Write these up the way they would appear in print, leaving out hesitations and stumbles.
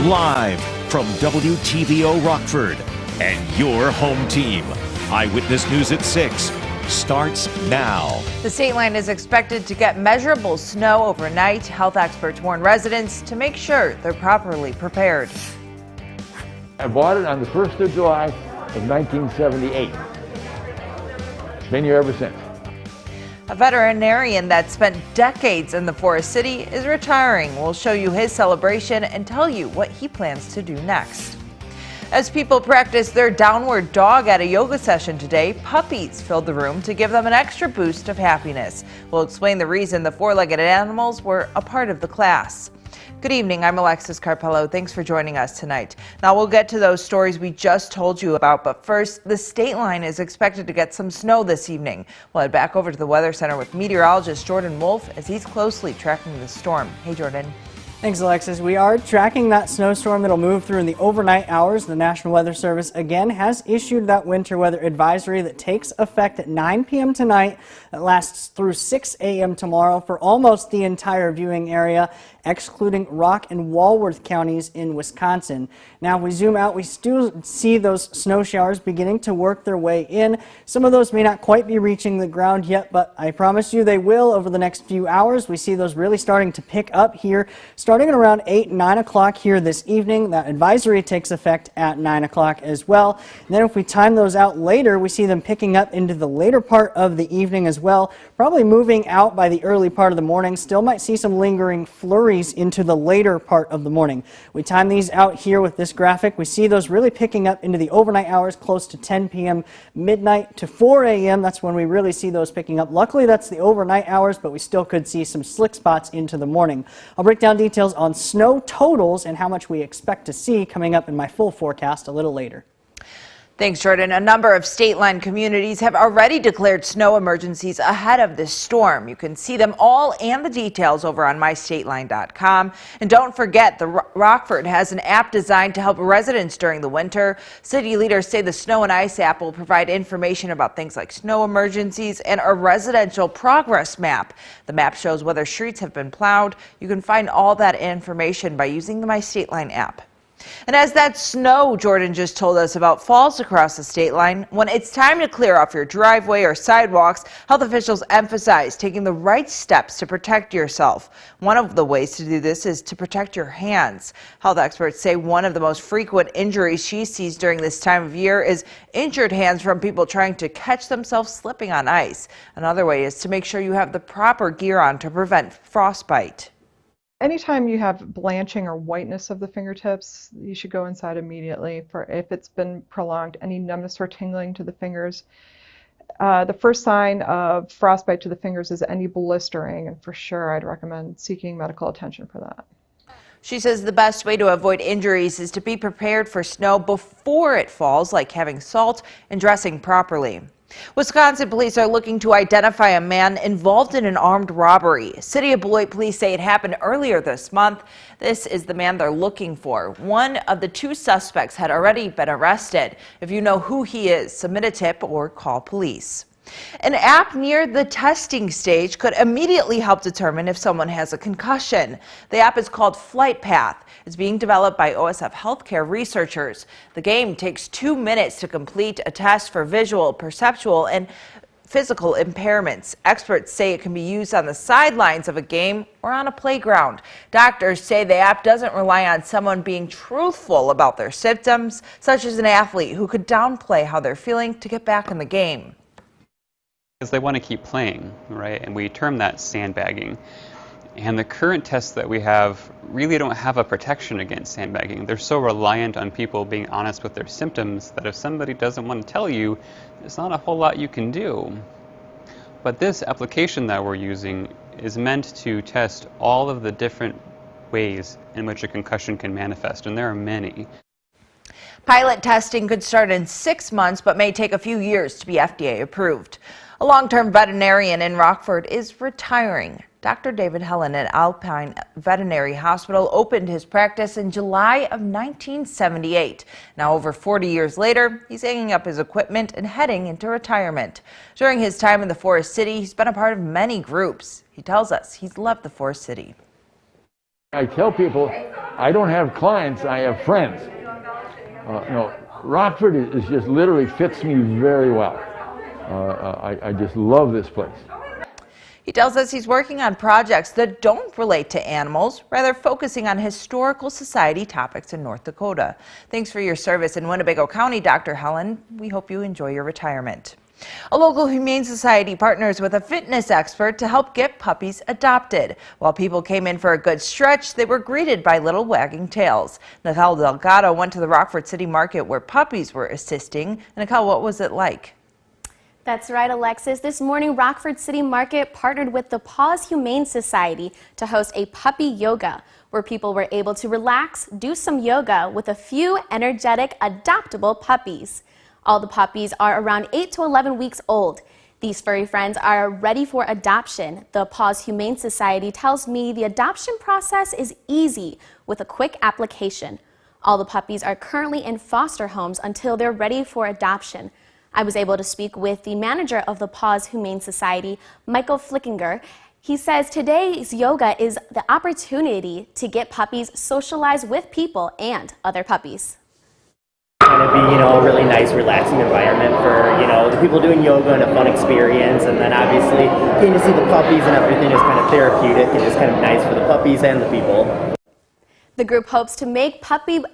live from WTVO Rockford and your home team. Eyewitness News at 6 starts now. The state line is expected to get measurable snow overnight. Health experts warn residents to make sure they're properly prepared. I bought it on the 1st of July of 1978. Been here ever since. A veterinarian that spent decades in the Forest City is retiring. We'll show you his celebration and tell you what he plans to do next. As people practice their downward dog at a yoga session today, puppies filled the room to give them an extra boost of happiness. We'll explain the reason the four-legged animals were a part of the class. Good evening, I'm Alexis Carpello. Thanks for joining us tonight. Now we'll get to those stories we just told you about, but first, the state line is expected to get some snow this evening. We'll head back over to the Weather Center with meteorologist Jordan Wolf as he's closely tracking the storm. Hey, Jordan. Thanks, Alexis. We are tracking that snowstorm that'll move through in the overnight hours. The National Weather Service again has issued that winter weather advisory that takes effect at 9 p.m. tonight. That lasts through 6 a.m. tomorrow for almost the entire viewing area, excluding Rock and Walworth counties in Wisconsin. Now, if we zoom out, we still see those snow showers beginning to work their way in. Some of those may not quite be reaching the ground yet, but I promise you they will over the next few hours. We see those really starting to pick up here, starting at around 9 o'clock here this evening. That advisory takes effect at 9 o'clock as well. And then if we time those out later, we see them picking up into the later part of the evening as well, probably moving out by the early part of the morning. Still might see some lingering flurries into the later part of the morning. We time these out here with this graphic. We see those really picking up into the overnight hours close to 10 p.m. midnight to 4 a.m. That's when we really see those picking up. Luckily, that's the overnight hours, but we still could see some slick spots into the morning. I'll break down details on snow totals and how much we expect to see coming up in my full forecast a little later. Thanks, Jordan. A number of state line communities have already declared snow emergencies ahead of this storm. You can see them all and the details over on mystateline.com. And don't forget, the Rockford has an app designed to help residents during the winter. City leaders say the Snow and Ice app will provide information about things like snow emergencies and a residential progress map. The map shows whether streets have been plowed. You can find all that information by using the My State Line app. And as that snow Jordan just told us about falls across the state line, when it's time to clear off your driveway or sidewalks, health officials emphasize taking the right steps to protect yourself. One of the ways to do this is to protect your hands. Health experts say one of the most frequent injuries she sees during this time of year is injured hands from people trying to catch themselves slipping on ice. Another way is to make sure you have the proper gear on to prevent frostbite. Anytime you have blanching or whiteness of the fingertips, you should go inside immediately. For if it's been prolonged, any numbness or tingling to the fingers. The first sign of frostbite to the fingers is any blistering, and for sure I'd recommend seeking medical attention for that. She says the best way to avoid injuries is to be prepared for snow before it falls, like having salt and dressing properly. Wisconsin police are looking to identify a man involved in an armed robbery. City of Beloit police say it happened earlier this month. This is the man they're looking for. One of the two suspects had already been arrested. If you know who he is, submit a tip or call police. An app near the testing stage could immediately help determine if someone has a concussion. The app is called Flight Path. It's being developed by OSF healthcare researchers. The game takes 2 minutes to complete a test for visual, perceptual, and physical impairments. Experts say it can be used on the sidelines of a game or on a playground. Doctors say the app doesn't rely on someone being truthful about their symptoms, such as an athlete who could downplay how they're feeling to get back in the game. Because they want to keep playing, right? And we term that sandbagging. And the current tests that we have really don't have a protection against sandbagging. They're so reliant on people being honest with their symptoms that if somebody doesn't want to tell you, there's not a whole lot you can do. But this application that we're using is meant to test all of the different ways in which a concussion can manifest, and there are many. Pilot testing could start in 6 months, but may take a few years to be FDA approved. A long-term veterinarian in Rockford is retiring. Dr. David Helen at Alpine Veterinary Hospital opened his practice in July of 1978. Now, over 40 years later, he's hanging up his equipment and heading into retirement. During his time in the Forest City, he's been a part of many groups. He tells us he's loved the Forest City. I tell people, I don't have clients, I have friends. Rockford is just literally fits me very well. I just love this place. He tells us he's working on projects that don't relate to animals, rather focusing on historical society topics in North Dakota. Thanks for your service in Winnebago County, Dr. Helen. We hope you enjoy your retirement. A local humane society partners with a fitness expert to help get puppies adopted. While people came in for a good stretch, they were greeted by little wagging tails. Nicole Delgado went to the Rockford City Market where puppies were assisting. Nicole, what was it like? That's right, Alexis. This morning, Rockford City Market partnered with the Paws Humane Society to host a puppy yoga, where people were able to relax, do some yoga with a few energetic, adoptable puppies. All the puppies are around 8 to 11 weeks old. These furry friends are ready for adoption. The Paws Humane Society tells me the adoption process is easy with a quick application. All the puppies are currently in foster homes until they're ready for adoption. I was able to speak with the manager of the Paws Humane Society, Michael Flickinger. He says today's yoga is the opportunity to get puppies socialized with people and other puppies. It's going to be, a really nice, relaxing environment for, the people doing yoga and a fun experience. And then obviously getting to see the puppies and everything is kind of therapeutic and just kind of nice for the puppies and the people. The group hopes to make puppy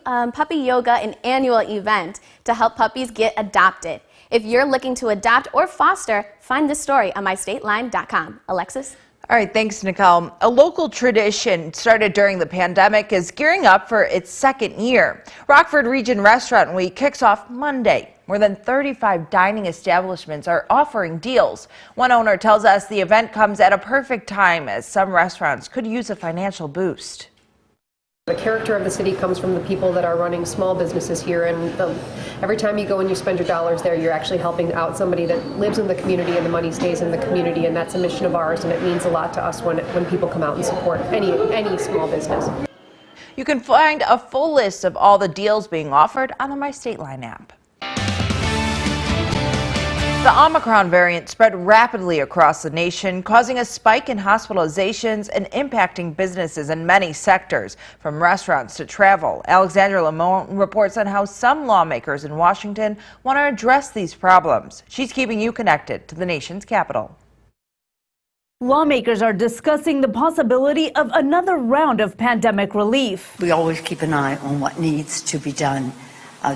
yoga an annual event to help puppies get adopted. If you're looking to adopt or foster, find this story on mystateline.com. Alexis? All right, thanks, Nicole. A local tradition started during the pandemic is gearing up for its second year. Rockford Region Restaurant Week kicks off Monday. More than 35 dining establishments are offering deals. One owner tells us the event comes at a perfect time as some restaurants could use a financial boost. The character of the city comes from the people that are running small businesses here, and every time you go and you spend your dollars there, you're actually helping out somebody that lives in the community, and the money stays in the community, and that's a mission of ours, and it means a lot to us when people come out and support any small business. You can find a full list of all the deals being offered on the My Stateline app. The Omicron variant spread rapidly across the nation, causing a spike in hospitalizations and impacting businesses in many sectors, from restaurants to travel. Alexandra Lamont reports on how some lawmakers in Washington want to address these problems. She's keeping you connected to the nation's capital. Lawmakers are discussing the possibility of another round of pandemic relief. We always keep an eye on what needs to be done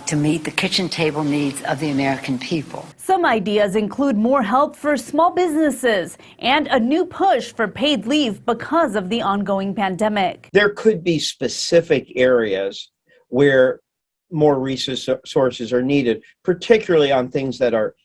to meet the kitchen table needs of the American people. Some ideas include more help for small businesses and a new push for paid leave because of the ongoing pandemic. There could be specific areas where more resources are needed, particularly on things that are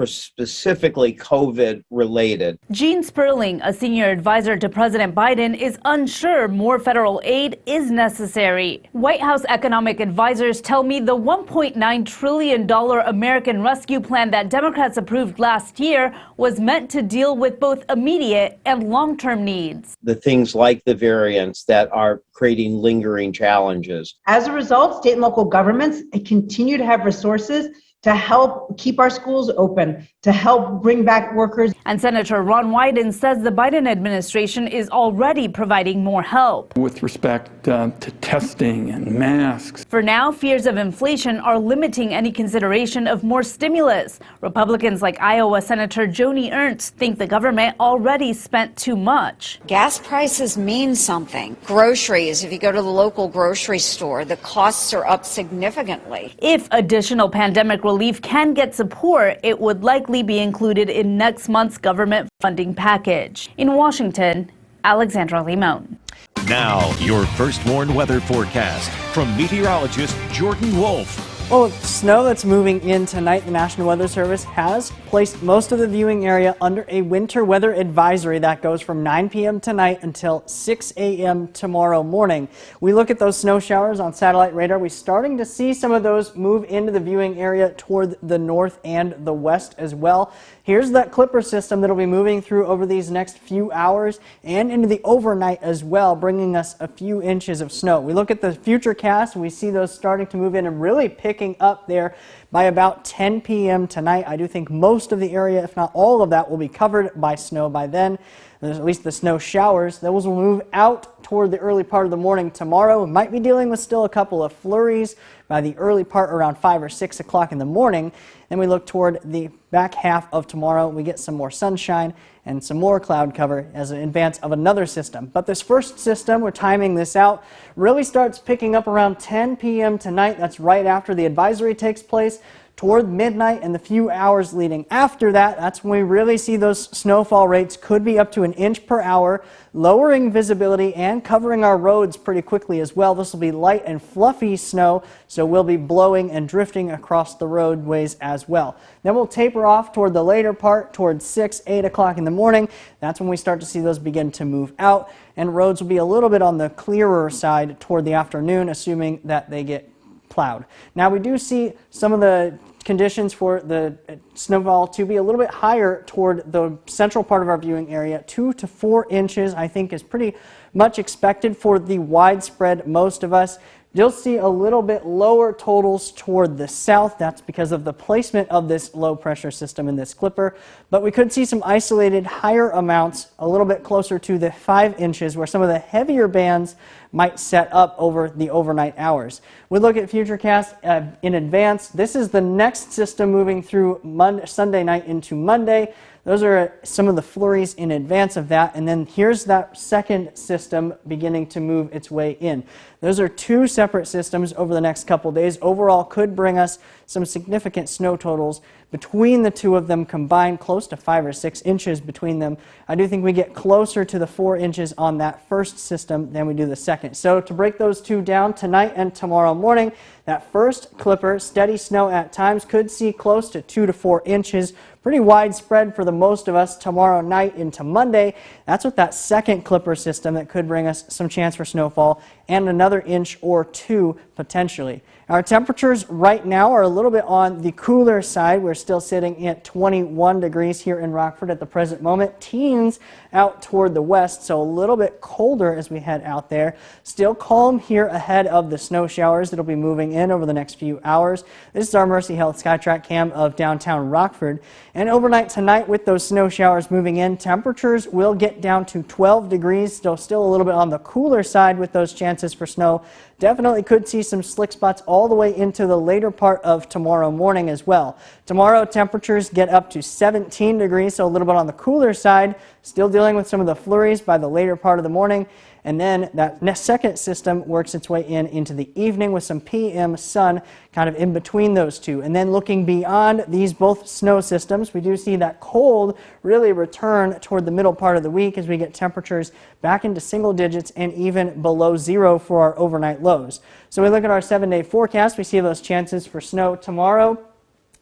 specifically COVID related. Gene Sperling, a senior advisor to President Biden, is unsure more federal aid is necessary. White House economic advisors tell me the $1.9 trillion American Rescue Plan that Democrats approved last year was meant to deal with both immediate and long-term needs. The things like the variants that are creating lingering challenges. As a result, state and local governments continue to have resources to help keep our schools open, to help bring back workers. And Senator Ron Wyden says the Biden administration is already providing more help. With respect to testing and masks. For now, fears of inflation are limiting any consideration of more stimulus. Republicans like Iowa Senator Joni Ernst think the government already spent too much. Gas prices mean something. Groceries, if you go to the local grocery store, the costs are up significantly. If additional pandemic relief can get support, it would likely be included in next month's government funding package. In Washington, Alexandra Limon. Now, your first warned weather forecast from meteorologist Jordan Wolf. Well, with snow that's moving in tonight, the National Weather Service has placed most of the viewing area under a winter weather advisory that goes from 9 p.m. tonight until 6 a.m. tomorrow morning. We look at those snow showers on satellite radar. We're starting to see some of those move into the viewing area toward the north and the west as well. Here's that clipper system that'll be moving through over these next few hours and into the overnight as well, bringing us a few inches of snow. We look at the future cast, we see those starting to move in and really picking up there by about 10 p.m. tonight. I do think most of the area, if not all of that, will be covered by snow by then. There's at least the snow showers. Those will move out toward the early part of the morning tomorrow. We might be dealing with still a couple of flurries by the early part around 5 or 6 o'clock in the morning. Then we look toward the back half of tomorrow. We get some more sunshine and some more cloud cover as an advance of another system. But this first system, we're timing this out, really starts picking up around 10 p.m. tonight. That's right after the advisory takes place. Toward midnight and the few hours leading after that, that's when we really see those snowfall rates could be up to an inch per hour, lowering visibility and covering our roads pretty quickly as well. This will be light and fluffy snow, so we'll be blowing and drifting across the roadways as well. Then we'll taper off toward the later part, toward 6, 8 o'clock in the morning. That's when we start to see those begin to move out, and roads will be a little bit on the clearer side toward the afternoon, assuming that they get plowed. Now we do see some of the conditions for the snowfall to be a little bit higher toward the central part of our viewing area. 2 to 4 inches I think is pretty much expected for the widespread most of us. You'll see a little bit lower totals toward the south. That's because of the placement of this low pressure system in this clipper. But we could see some isolated higher amounts a little bit closer to the 5 inches where some of the heavier bands might set up over the overnight hours. We look at Futurecast in advance. This is the next system moving through Sunday night into Monday. Those are some of the flurries in advance of that, and then here's that second system beginning to move its way in. Those are two separate systems over the next couple days. Overall could bring us some significant snow totals between the two of them combined, close to 5 or 6 inches between them. I do think we get closer to the 4 inches on that first system than we do the second. So to break those two down, tonight and tomorrow morning, that first clipper, steady snow at times, could see close to 2 to 4 inches. Pretty widespread for the most of us tomorrow night into Monday. That's with that second clipper system that could bring us some chance for snowfall and another inch or two potentially. Our temperatures right now are a little bit on the cooler side. We're still sitting at 21 degrees here in Rockford at the present moment. Teens out toward the west, so a little bit colder as we head out there. Still calm here ahead of the snow showers that'll be moving in over the next few hours. This is our Mercy Health SkyTrack cam of downtown Rockford. And overnight tonight with those snow showers moving in, temperatures will get down to 12 degrees, still a little bit on the cooler side with those chances for snow. Definitely could see some slick spots all the way into the later part of tomorrow morning as well. Tomorrow temperatures get up to 17 degrees, so a little bit on the cooler side. Still dealing with some of the flurries by the later part of the morning. And then that second system works its way into the evening with some PM sun kind of in between those two. And then looking beyond these both snow systems, we do see that cold really return toward the middle part of the week as we get temperatures back into single digits and even below zero for our overnight lows. So we look at our 7-day forecast. We see those chances for snow tomorrow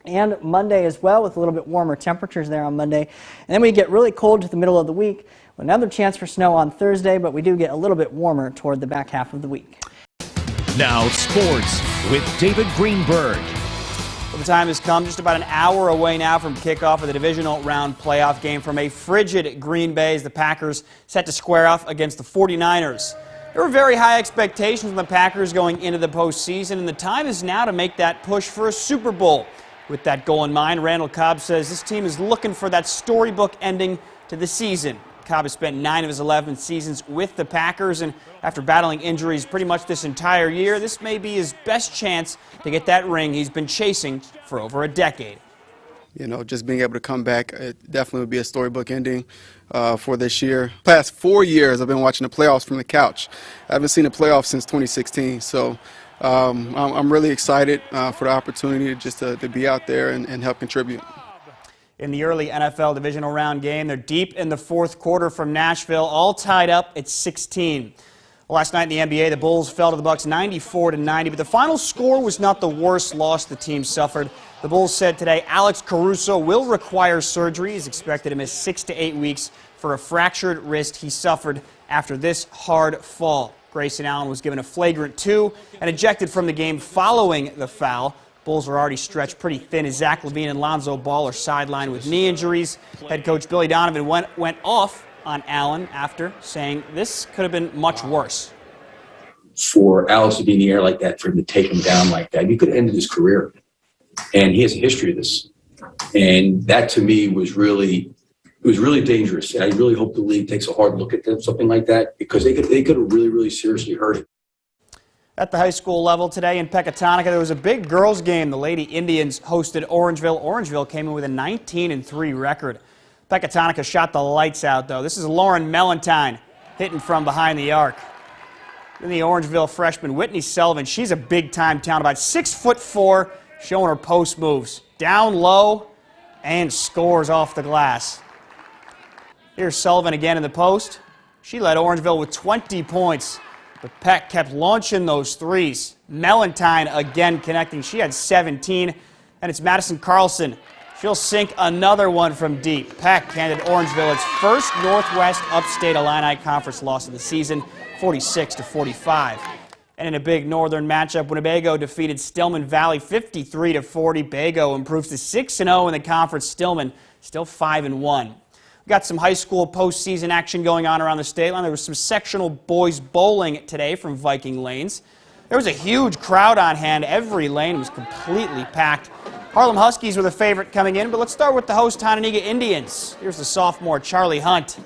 and Monday as well, with a little bit warmer temperatures there on Monday. And then we get really cold to the middle of the week. Another chance for snow on Thursday, but we do get a little bit warmer toward the back half of the week. Now sports with David Greenberg. Well, the time has come, just about an hour away now from kickoff of the divisional round playoff game from a frigid Green Bay as the Packers set to square off against the 49ers. There were very high expectations from the Packers going into the postseason, and the time is now to make that push for a Super Bowl. With that goal in mind, Randall Cobb says this team is looking for that storybook ending to the season. Cobb has spent 9 of his 11 seasons with the Packers, and after battling injuries pretty much this entire year, this may be his best chance to get that ring he's been chasing for over a decade. You know, just being able to come back, it definitely would be a storybook ending for this year. Past 4 years, I've been watching the playoffs from the couch. I haven't seen the playoffs since 2016, so I'm really excited for the opportunity to be out there and help contribute. In the early NFL divisional round game, they're deep in the fourth quarter from Nashville, all tied up at 16. Last night in the NBA, the Bulls fell to the Bucks 94-90, but the final score was not the worst loss the team suffered. The Bulls said today Alex Caruso will require surgery. He's expected to miss 6 to 8 weeks for a fractured wrist he suffered after this hard fall. Grayson Allen was given a flagrant 2 and ejected from the game following the foul. Bulls are already stretched pretty thin as Zach LaVine and Lonzo Ball are sidelined with knee injuries. Head coach Billy Donovan went off on Allen after saying this could have been much worse. For Alex to be in the air like that, for him to take him down like that, you could have ended his career. and he has a history of this. And that to me was really dangerous. And I really hope the league takes a hard look at something like that, because they could have really seriously hurt it. At the high school level today in Pecatonica, there was a big girls game. The Lady Indians hosted Orangeville. Orangeville came in with a 19-3 record. Pecatonica shot the lights out, though. This is Lauren Mellentine hitting from behind the arc. Then the Orangeville freshman Whitney Sullivan. She's a big-time talent, about 6'4", showing her post moves. Down low and scores off the glass. Here's Sullivan again in the post. She led Orangeville with 20 points. But Peck kept launching those threes. Mellentine again connecting. She had 17. And it's Madison Carlson. She'll sink another one from deep. Peck handed Orangeville its first Northwest Upstate Illini Conference loss of the season, 46-45. And in a big northern matchup, Winnebago defeated Stillman Valley 53-40. Bago improves to 6-0 in the conference. Stillman still 5-1. Got some high school postseason action going on around the state line. There was some sectional boys bowling today from Viking lanes. There was a huge crowd on hand. Every lane was completely packed. Harlem Huskies were the favorite coming in, but let's start with the host Tonaniga Indians. Here's the sophomore Charlie Hunt.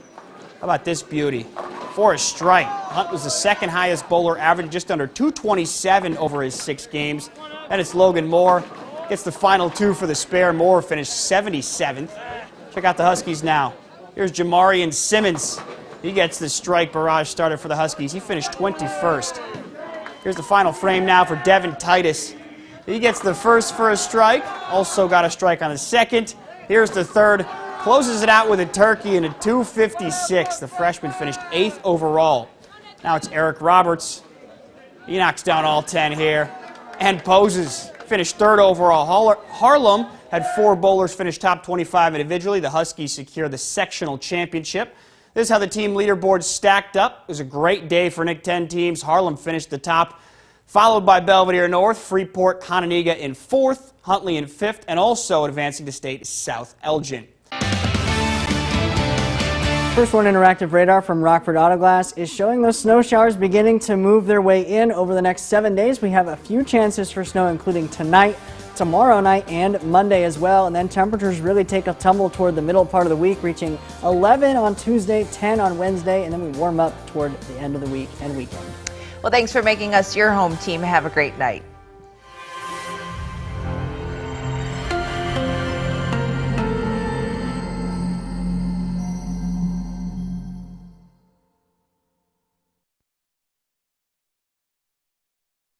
How about this beauty? For a strike. Hunt was the second highest bowler, averaging just under 227 over his 6 games. And it's Logan Moore. Gets the final 2 for the spare. Moore finished 77th. Check out the Huskies now. Here's Jamarian Simmons. He gets the strike barrage started for the Huskies. He finished 21st. Here's the final frame now for Devin Titus. He gets the first for a strike. Also got a strike on the second. Here's the third. Closes it out with a turkey and a 256. The freshman finished 8th overall. Now it's Eric Roberts. He knocks down all 10 here and poses. Finished 3rd overall. Harlem had 4 bowlers finish top 25 individually. The Huskies secure the sectional championship. This is how the team leaderboard stacked up. It was a great day for Nick 10 teams. Harlem finished the top, followed by Belvedere North, Freeport, Cononiga in 4th, Huntley in 5th, and also advancing to state South Elgin. First One interactive radar from Rockford Auto Glass is showing those snow showers beginning to move their way in over the next 7 days. We have a few chances for snow, including tonight, tomorrow night, and Monday as well. And then temperatures really take a tumble toward the middle part of the week, reaching 11 on Tuesday, 10 on Wednesday, and then we warm up toward the end of the week and weekend. Well, thanks for making us your home team. Have a great night.